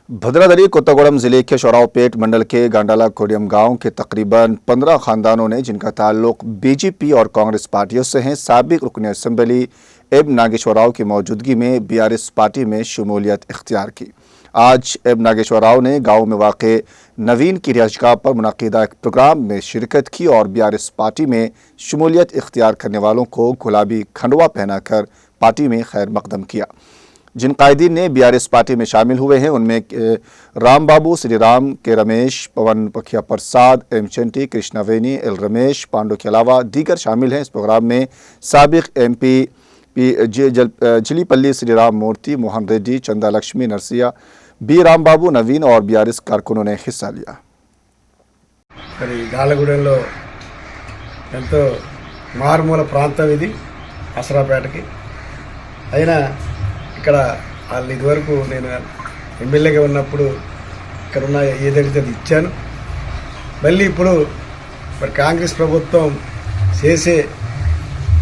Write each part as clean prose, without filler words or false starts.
भद्रादरी कोत्तागुड़म जिले के शोरावपेट मंडल के गांडाला कोडियम गांव के तकरीबन 15 खानदानों ने, जिनका ताल्लुक बीजेपी और कांग्रेस पार्टियों से है, साबिक रुकन असेंबली एम नागेश्वर राव की मौजूदगी में बीआरएस पार्टी में शमूलियत इख्तियार की। आज एम नागेश्वर राव ने गांव में वाक़े नवीन की रिहाइशगाह पर मुनक़िदा एक प्रोग्राम में शिरकत की और बीआरएस पार्टी में शमूलियत इख्तियार करने वालों को गुलाबी खंडवा पहनाकर पार्टी में खैर मकदम किया। जिन कायदीन ने बीआरएस पार्टी में शामिल हुए हैं उनमें राम बाबू, श्री राम के रमेश, पवन पखिया प्रसाद, एम चंटी, कृष्णा वेनी, एल रमेश पांडु के अलावा दीगर शामिल हैं। इस प्रोग्राम में साबिक एमपी जिलीपल्ली श्री राम मूर्ति, मोहन रेड्डी, चंदा लक्ष्मी, नरसिया, बी राम बाबू, नवीन और बीआरएस कारकुनों ने हिस्सा लिया। గాలగూడెంలో ఎంతో మారుమూల ప్రాంతం ఇది అసరాపేటకి అయినా ఇక్కడ వాళ్ళు ఇదివరకు నేను ఎమ్మెల్యేగా ఉన్నప్పుడు ఇక్కడ ఉన్న ఏదైతే అది ఇచ్చాను. మళ్ళీ ఇప్పుడు మరి కాంగ్రెస్ ప్రభుత్వం చేసే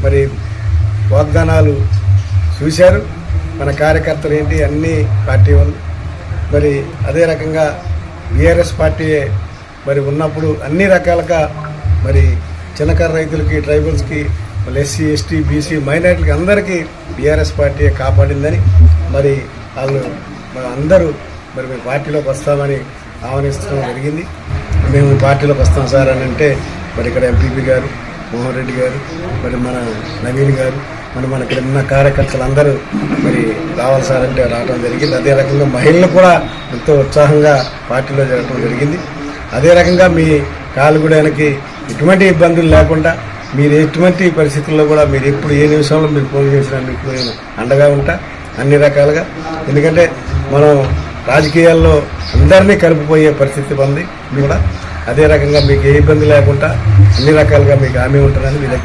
మరి వాగ్దానాలు చూశారు మన కార్యకర్తలు ఏంటి అన్ని పార్టీ వాళ్ళు. మరి అదే రకంగా బీఆర్ఎస్ పార్టీ మరి ఉన్నప్పుడు అన్ని రకాలుగా మరి చిన్నకారు రైతులకి, ట్రైబల్స్కి, మళ్ళీ ఎస్సీ, ఎస్టీ, బీసీ, మైనారిటీలకి అందరికీ బీఆర్ఎస్ పార్టీ కాపాడిందని మరి వాళ్ళు అందరూ మరి మేము పార్టీలోకి వస్తామని ఆహ్వానించడం జరిగింది. మేము పార్టీలోకి వస్తాం సార్ అని అంటే మరి ఇక్కడ ఎంపీపీ గారు, మోహన్ రెడ్డి గారు, మరి మన నవీన్ గారు, మన ఇక్కడ ఉన్న కార్యకర్తలు అందరూ మరి రావాలి సార్ అంటే రావడం జరిగింది. అదే రకంగా మహిళలు కూడా ఎంతో ఉత్సాహంగా పార్టీలో జరగడం జరిగింది. అదే రకంగా మీ గాలగూడెనికి ఎటువంటి ఇబ్బందులు లేకుండా మీరు ఎటువంటి పరిస్థితుల్లో కూడా మీరు ఎప్పుడు ఏ నిమిషంలో మీరు ఫోన్ చేసినా మీకు నేను అండగా ఉంటా అన్ని రకాలుగా. ఎందుకంటే మనం రాజకీయాల్లో అందరినీ కలిపిపోయే పరిస్థితి ఉంది. కూడా అదే రకంగా మీకు ఏ ఇబ్బంది లేకుండా అన్ని రకాలుగా మీకు హామీ ఉంటుందని మీ దగ్గర